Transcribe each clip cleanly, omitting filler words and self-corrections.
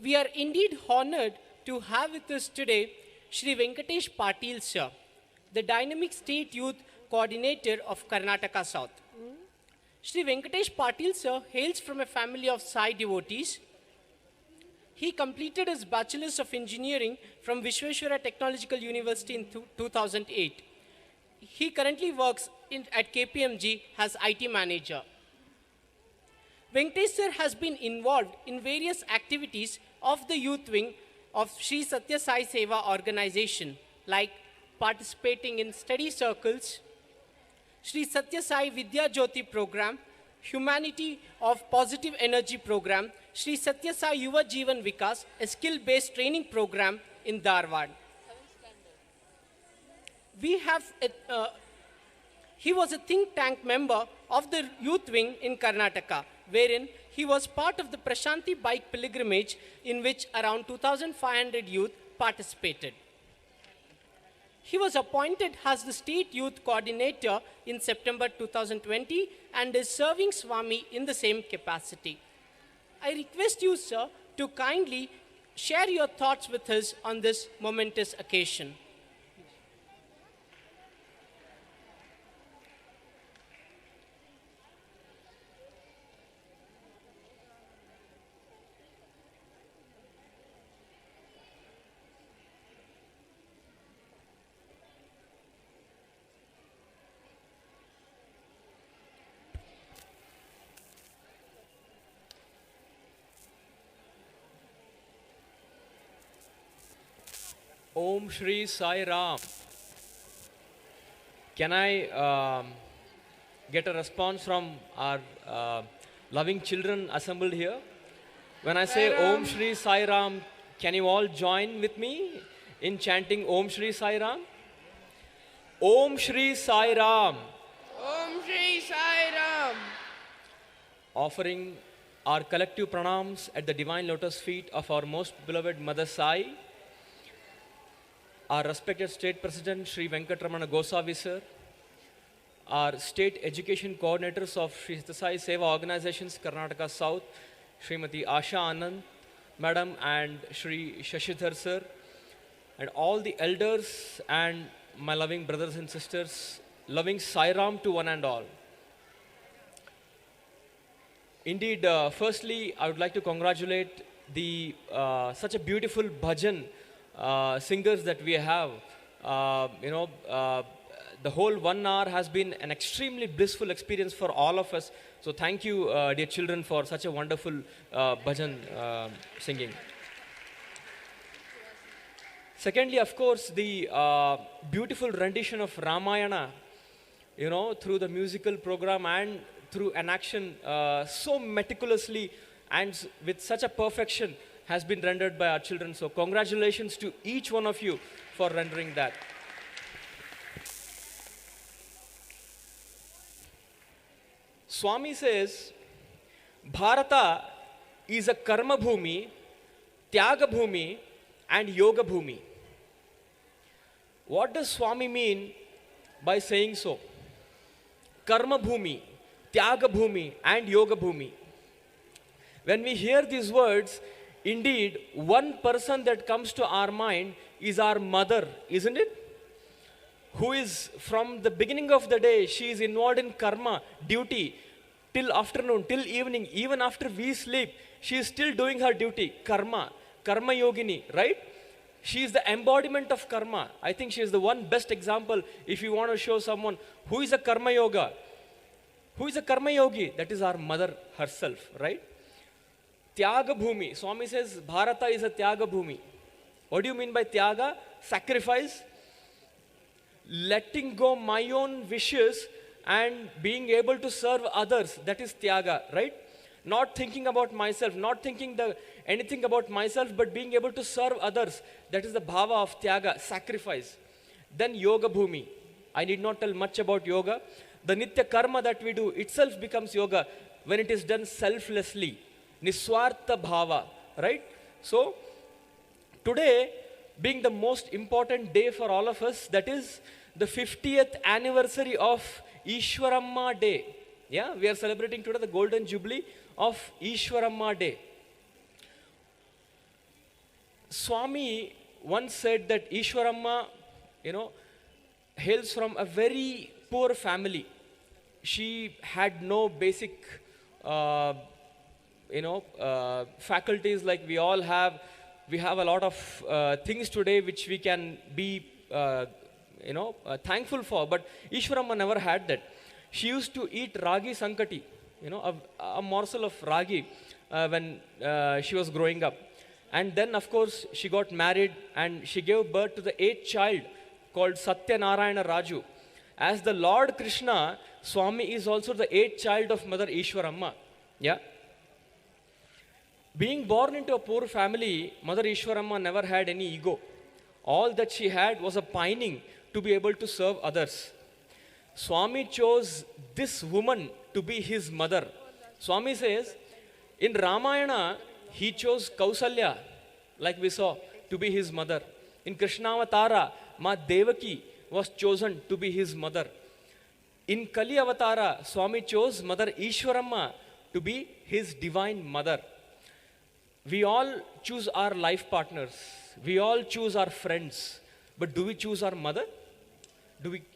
We are indeed honored to have with us today Shri Venkatesh Patil sir, the dynamic state youth coordinator of Karnataka South. Shri Venkatesh Patil sir hails from a family of Sai devotees. He completed his Bachelor's of Engineering from Vishweshwara Technological University in 2008. He currently works at KPMG as IT manager. Venkatesh sir has been involved in various activities of the youth wing of Shri Sathya Sai Seva organization, like participating in study circles, Shri Sathya Sai Vidya Jyoti program, Humanity of Positive Energy program, Shri Sathya Sai Yuva Jeevan Vikas, a skill-based training program in Dharwad. He was a think tank member of the youth wing in Karnataka, wherein he was part of the Prashanti bike pilgrimage in which around 2,500 youth participated. He was appointed as the state youth coordinator in September 2020 and is serving Swami in the same capacity. I request you, sir, to kindly share your thoughts with us on this momentous occasion. Om Shri Sai Ram. Can I get a response from our loving children assembled here? When I say Om Shri Sai Ram, can you all join with me in chanting Om Shri Sai Ram? Om Shri Sai Ram. Om Shri Sai Ram. Offering our collective pranams at the divine lotus feet of our most beloved Mother Sai, our respected State President Shri Venkatesh Gosavi sir, our State Education Coordinators of Shri Sathya Sai Seva Organizations Karnataka South, Srimati Asha Anand Madam and Shri Shashidhar sir, and all the elders and my loving brothers and sisters, loving Sai Ram to one and all. Indeed, firstly, I would like to congratulate the such a beautiful bhajan singers that we have. The whole 1 hour has been an extremely blissful experience for all of us. So thank you, dear children, for such a wonderful bhajan singing. Secondly, of course, the beautiful rendition of Ramayana, through the musical program and through an action so meticulously and with such a perfection has been rendered by our children. So congratulations to each one of you for rendering that. Swami says, Bharata is a karma bhumi, tyaga bhumi and yoga bhumi. What does Swami mean by saying so? Karma bhumi, tyaga bhumi and yoga bhumi. When we hear these words, indeed, one person that comes to our mind is our mother, isn't it? Who is from the beginning of the day, she is involved in karma, duty, till afternoon, till evening, even after we sleep, she is still doing her duty, karma yogini, right? She is the embodiment of karma. I think she is the one best example if you want to show someone who is a karma yoga. Who is a karma yogi? That is our mother herself, right? Tyaga bhumi. Swami says Bharata is a tyaga bhumi. What do you mean by tyaga? Sacrifice. Letting go my own wishes and being able to serve others. That is tyaga, right? Not thinking about myself, not thinking anything about myself, but being able to serve others. That is the bhava of tyaga, sacrifice. Then yoga bhumi. I need not tell much about yoga. The nitya karma that we do itself becomes yoga when it is done selflessly. Niswartha bhava, right? So, today being the most important day for all of us, that is the 50th anniversary of Easwaramma Day. Yeah, we are celebrating today the golden jubilee of Easwaramma Day. Swami once said that Easwaramma, you know, hails from a very poor family. She had no basic, uh, faculties like we all have. We have a lot of things today which we can be, thankful for. But Easwaramma never had that. She used to eat ragi sankati, a morsel of ragi when she was growing up. And then, of course, she got married and she gave birth to the eighth child called Sathya Narayana Raju. As the Lord Krishna, Swami is also the eighth child of Mother Easwaramma. Yeah. Being born into a poor family, Mother Easwaramma never had any ego. All that she had was a pining to be able to serve others. Swami chose this woman to be his mother. Swami says, in Ramayana, he chose Kausalya, like we saw, to be his mother. In Krishnavatara, Ma Devaki was chosen to be his mother. In Kali Avatara, Swami chose Mother Easwaramma to be his divine mother. We all choose our life partners. We all choose our friends. But do we choose our mother?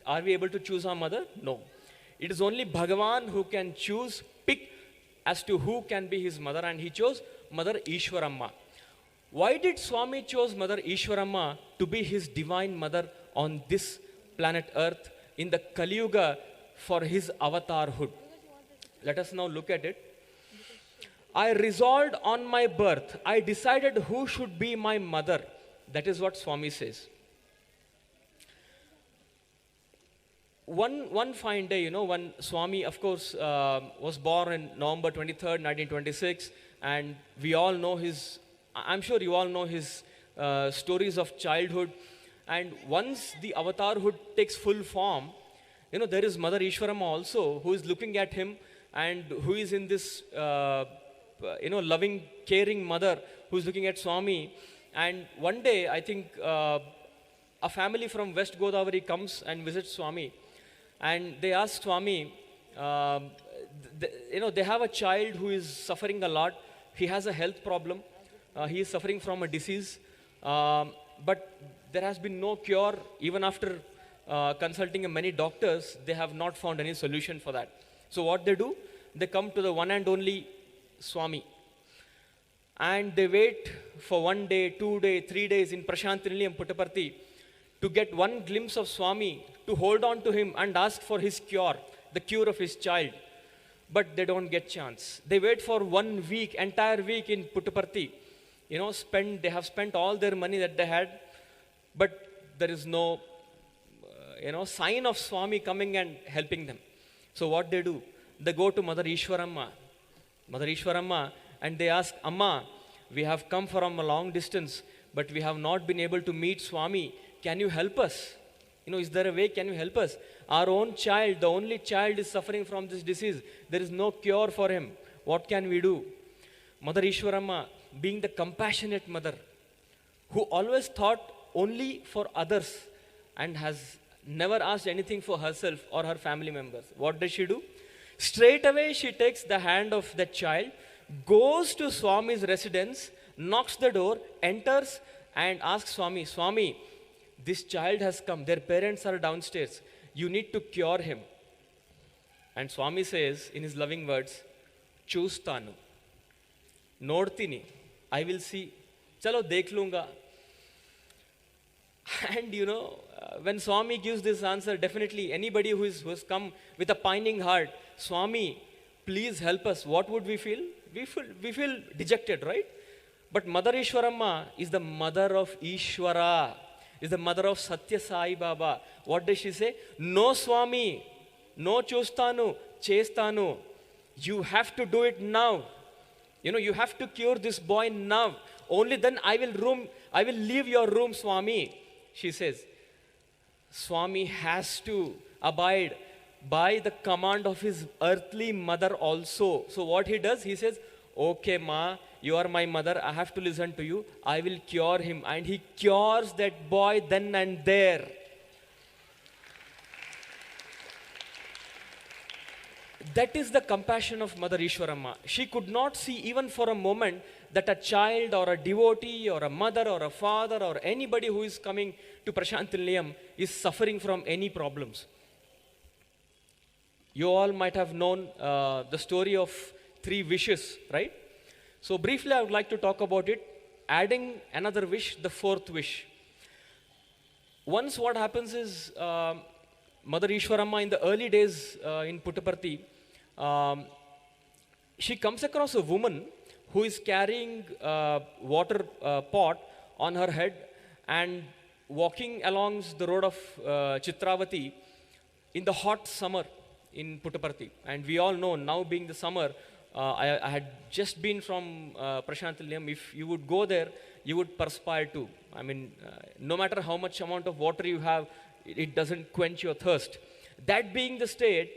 Are we able to choose our mother? No. It is only Bhagawan who can pick as to who can be his mother, and he chose Mother Easwaramma. Why did Swami chose Mother Easwaramma to be his divine mother on this planet Earth in the Kali Yuga for his avatarhood? Let us now look at it. I resolved on my birth. I decided who should be my mother. That is what Swami says. One fine day, when Swami, of course, was born in November 23rd, 1926, and we all know I'm sure you all know his stories of childhood. And once the avatarhood takes full form, there is Mother Easwaramma also who is looking at him and who is in this, loving, caring mother who is looking at Swami. And one day, I think a family from West Godavari comes and visits Swami. And they ask Swami, they have a child who is suffering a lot. He has a health problem. He is suffering from a disease. But there has been no cure. Even after consulting many doctors, they have not found any solution for that. So what they do? They come to the one and only Swami. And they wait for 1 day, 2 days, 3 days in Prashantinili Puttaparthi to get one glimpse of Swami, to hold on to him and ask for his cure, the cure of his child. But they don't get chance. They wait for 1 week, entire week in Puttaparthi. They have spent all their money that they had, but there is no, sign of Swami coming and helping them. So what they do? They go to Mother Easwaramma, and they ask, Amma, we have come from a long distance, but we have not been able to meet Swami. Can you help us? Is there a way? Can you help us? Our own child, the only child, is suffering from this disease. There is no cure for him. What can we do? Mother Easwaramma, being the compassionate mother, who always thought only for others and has never asked anything for herself or her family members. What does she do? Straight away, she takes the hand of that child, goes to Swami's residence, knocks the door, enters, and asks Swami, Swami, this child has come. Their parents are downstairs. You need to cure him. And Swami says in his loving words, Chustanu. Nodtini. I will see. Chalo dekh lunga. And when Swami gives this answer, definitely anybody who has come with a pining heart, Swami, please help us. What would we feel? We feel dejected, right? But Mother Easwaramma is the mother of Ishwara, is the mother of Sathya Sai Baba. What does she say? No, Swami, no chustanu, chestanu. You have to do it now. You have to cure this boy now. Only then I will leave your room, Swami. She says, Swami has to abide by the command of his earthly mother also. So what he does, he says, okay, Ma, you are my mother, I have to listen to you. I will cure him. And he cures that boy then and there. That is the compassion of Mother Easwaramma. She could not see even for a moment that a child or a devotee or a mother or a father or anybody who is coming to Prashanthi Nilayam is suffering from any problems. You all might have known the story of 3 wishes, right? So briefly, I would like to talk about it, adding another wish, the 4th wish. Once what happens is, Mother Easwaramma in the early days in Puttaparthi, she comes across a woman who is carrying a water pot on her head and walking along the road of Chitravati in the hot summer in Puttaparthi. And we all know, now being the summer, I had just been from Prashanthi Nilayam. If you would go there, you would perspire too. I mean, no matter how much amount of water you have, it doesn't quench your thirst. That being the state,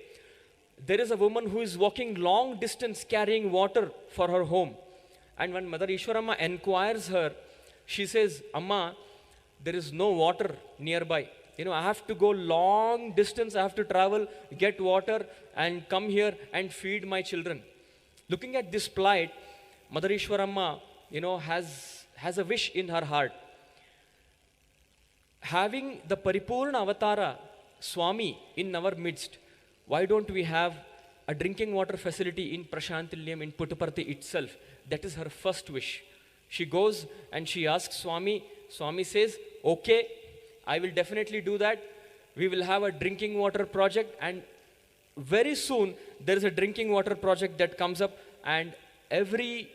there is a woman who is walking long distance carrying water for her home. And when Mother Easwaramma inquires her, she says, Amma, there is no water nearby. I have to go long distance, I have to travel, get water and come here and feed my children. Looking at this plight, Mother Easwaramma, has a wish in her heart. Having the Paripurna Avatara Swami in our midst, why don't we have a drinking water facility in Prashanthi Nilayam in Puttaparthi itself? That is her first wish. She goes and she asks Swami. Swami says, okay, I will definitely do that. We will have a drinking water project, and very soon there is a drinking water project that comes up, and every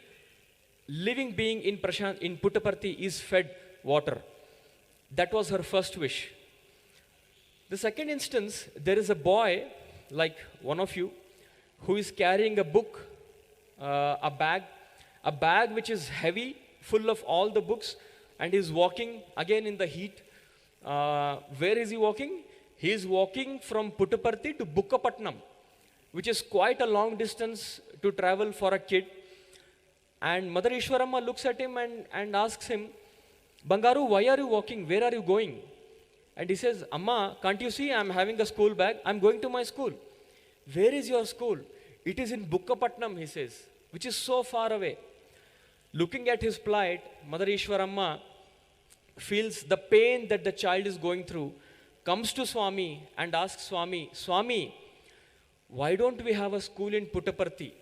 living being in Puttaparthi is fed water. That was her first wish. The second instance, there is a boy, like one of you, who is carrying a book, a bag which is heavy, full of all the books, and is walking again in the heat. Where is he walking? He is walking from Puttaparthi to Bukkapatnam, which is quite a long distance to travel for a kid. And Mother Easwaramma looks at him and asks him, Bangaru, why are you walking? Where are you going? And he says, Amma, can't you see I'm having a school bag? I'm going to my school. Where is your school? It is in Bukkapatnam, he says, which is so far away. Looking at his plight, Mother Easwaramma feels the pain that the child is going through, comes to Swami and asks Swami, Swami, why don't we have a school in Puttaparthi?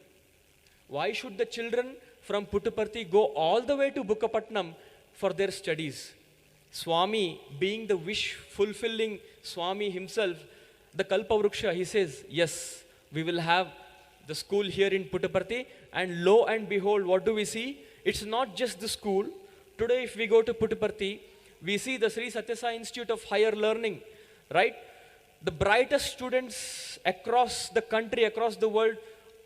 Why should the children from Puttaparthi go all the way to Bukkapatnam for their studies? Swami, being the wish-fulfilling Swami himself, the Kalpavruksha, he says, yes, we will have the school here in Puttaparthi. And lo and behold, what do we see? It's not just the school. Today, if we go to Puttaparthi, we see the Shri Sathya Institute of Higher Learning, right? The brightest students across the country, across the world,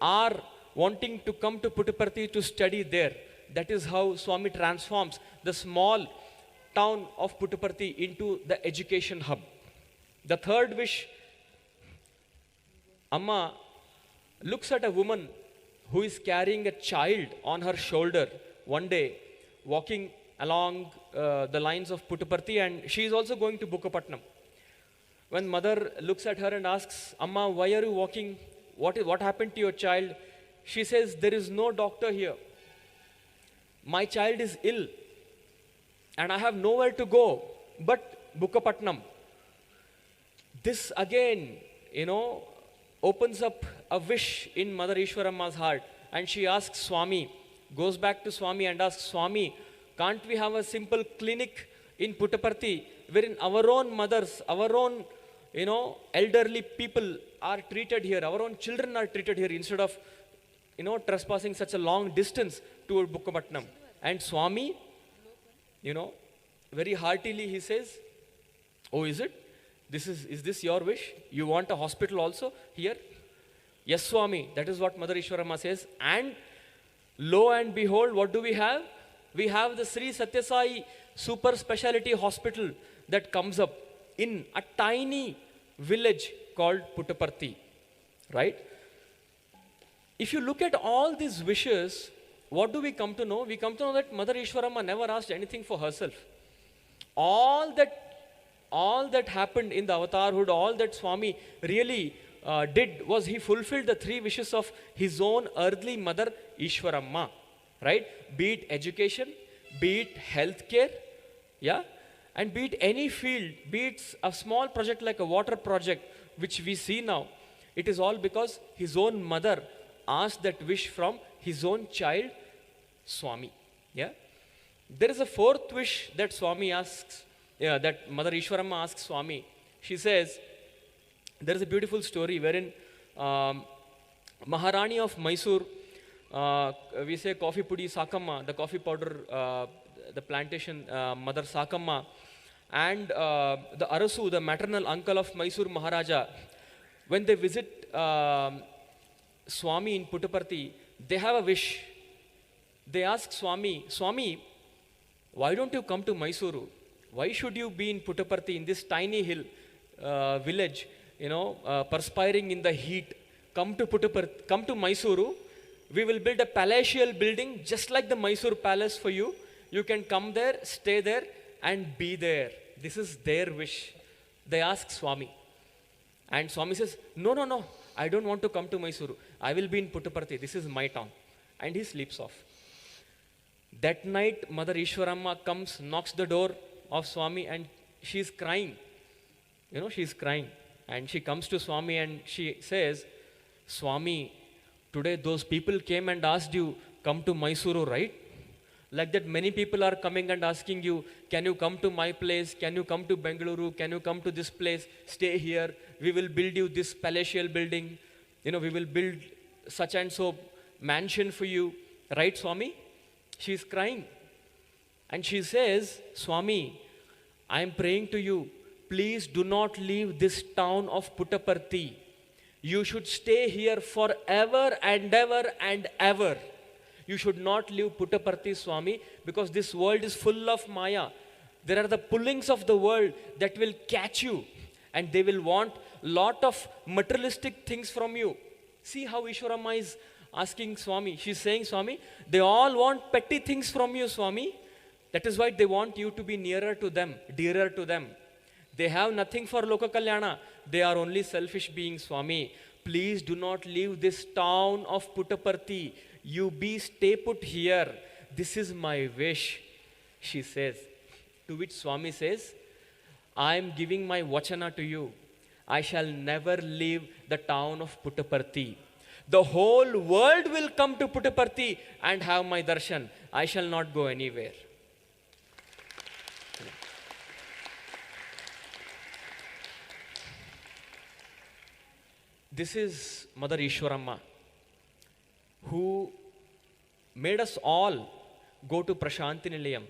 are wanting to come to Puttaparthi to study there. That is how Swami transforms the small town of Puttaparthi into the education hub. The third wish, Amma looks at a woman who is carrying a child on her shoulder one day, walking along the lines of Puttaparthi, and she is also going to Bukkapatnam. When mother looks at her and asks, Amma, why are you walking? What happened to your child? She says, there is no doctor here. My child is ill and I have nowhere to go but Bukkapatnam. This again, opens up a wish in Mother Easwaramma's heart, and she asks Swami, goes back to Swami and asks Swami, can't we have a simple clinic in Puttaparthi wherein our own mothers, our own elderly people are treated here, our own children are treated here, instead of trespassing such a long distance to Bukkapatnam? And Swami, very heartily he says, oh, is it? Is this your wish? You want a hospital also here? Yes, Swami. That is what Mother Easwaramma says. And lo and behold, what do we have? We have the Sri Sathya Sai Super Speciality Hospital that comes up in a tiny village called Puttaparthi, right? If you look at all these wishes, what do we come to know? We come to know that Mother Easwaramma never asked anything for herself. All that happened in the avatarhood, all that Swami really did was he fulfilled the 3 wishes of his own earthly mother, Easwaramma. right? Be it education, be it healthcare, yeah, and be it any field, be it a small project like a water project, which we see now, it is all because his own mother asked that wish from his own child, Swami. Yeah. There is a fourth wish that Swami asks, that Mother Easwaramma asks Swami. She says, there is a beautiful story wherein Maharani of Mysore, we say coffee pudi Sakamma, the coffee powder, the plantation Mother Sakamma, and the Arasu, the maternal uncle of Mysore Maharaja, when they visit Swami in Puttaparthi, they have a wish. They ask Swami, Swami, why don't you come to Mysuru? Why should you be in Puttaparthi, in this tiny hill village, perspiring in the heat? Come to Puttaparthi, come to Mysuru. We will build a palatial building just like the Mysore Palace for you. You can come there, stay there, and be there. This is their wish. They ask Swami. And Swami says, no, no, no, I don't want to come to Mysuru. I will be in Puttaparthi. This is my town. And he sleeps off. That night, Mother Easwaramma comes, knocks the door of Swami, and she is crying. She is crying. And she comes to Swami and she says, Swami, today those people came and asked you, come to Mysuru, right? Like that many people are coming and asking you, can you come to my place? Can you come to Bengaluru? Can you come to this place? Stay here. We will build you this palatial building. We will build such and so mansion for you. Right, Swami? She is crying. And she says, Swami, I am praying to you. Please do not leave this town of Puttaparthi. You should stay here forever and ever and ever. You should not leave Puttaparthi, Swami, because this world is full of Maya. There are the pullings of the world that will catch you, and they will want lot of materialistic things from you. See how Easwaramma is asking Swami. She's saying, Swami, they all want petty things from you, Swami. That is why they want you to be nearer to them, dearer to them. They have nothing for Loka Kalyana. They are only selfish beings, Swami. Please do not leave this town of Puttaparthi. You stay put here. This is my wish, she says. To which Swami says, I am giving my vachana to you. I shall never leave the town of Puttaparthi. The whole world will come to Puttaparthi and have my darshan. I shall not go anywhere. This is Mother Easwaramma, who made us all go to Prashanti Nilayam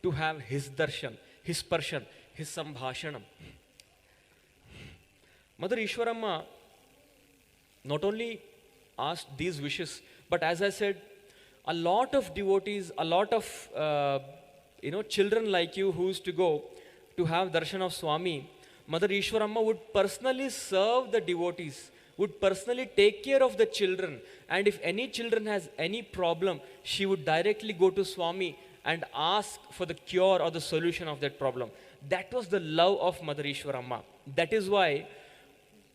to have his darshan, his sparshan, his sambhashanam. Mother Easwaramma not only asked these wishes, but as I said, a lot of devotees, a lot of children like you who used to go to have darshan of Swami, Mother Easwaramma would personally serve the devotees, would personally take care of the children, and if any children has any problem, she would directly go to Swami and ask for the cure or the solution of that problem. That was the love of Mother Easwaramma. That is why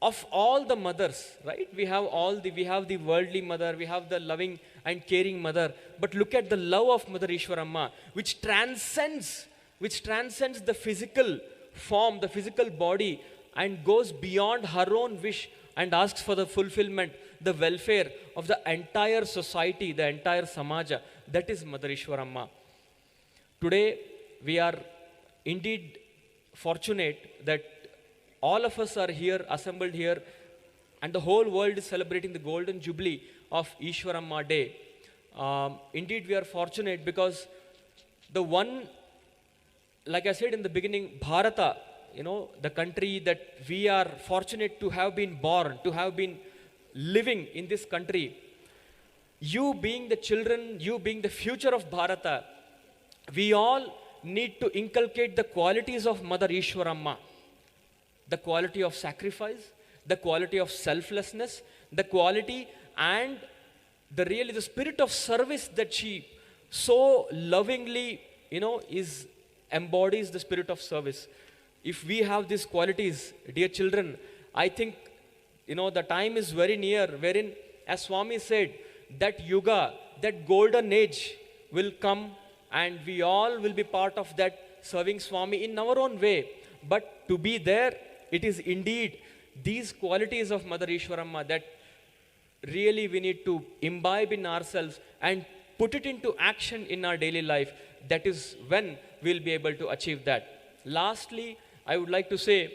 of all the mothers, right? We have the worldly mother, we have the loving and caring mother, but look at the love of Mother Easwaramma, which transcends the physical form, the physical body, and goes beyond her own wish and asks for the fulfillment, the welfare of the entire society, the entire samaja. That is Mother Easwaramma. Today, we are indeed fortunate that all of us are here, assembled here, and the whole world is celebrating the golden jubilee of Easwaramma Day. Indeed, we are fortunate because the one, like I said in the beginning, Bharata, the country that we are fortunate to have been born, to have been living in this country. You being the children, you being the future of Bharata, we all need to inculcate the qualities of Mother Easwaramma. The quality of sacrifice, the quality of selflessness, the quality and the spirit of service that she so lovingly, embodies the spirit of service. If we have these qualities, dear children, I think, the time is very near wherein, as Swami said, that yuga, that golden age, will come and we all will be part of that serving Swami in our own way. But to be there, it is indeed these qualities of Mother Easwaramma that really we need to imbibe in ourselves and put it into action in our daily life. That is when we'll be able to achieve that. Lastly, I would like to say,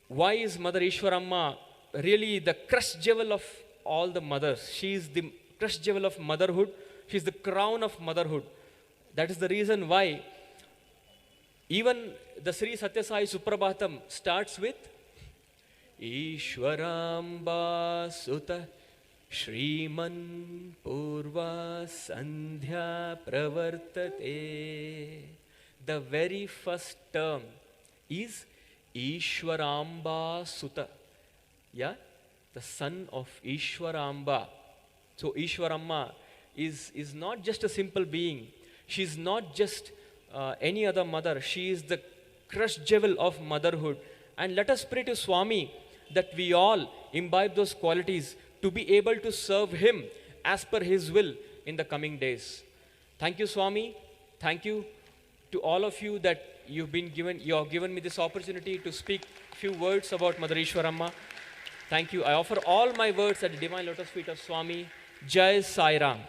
why is Mother Easwaramma really the crest jewel of all the mothers? She is the crest jewel of motherhood. She is the crown of motherhood. That is the reason why even the Sri Sathya Sai Suprabhatam starts with Easwaramba Sutta Shriman Purva Sandhya Pravartate. The very first term is Easwaramba Sutta. Yeah? The son of Easwaramba. So Easwaramma is not just a simple being. She is not just any other mother. She is the crest jewel of motherhood. And let us pray to Swami that we all imbibe those qualities to be able to serve Him as per His will in the coming days. Thank you, Swami. Thank you to all of you that you have given me this opportunity to speak a few words about Mother Easwaramma. Thank you. I offer all my words at the divine lotus feet of Swami. Jai Sai Ram.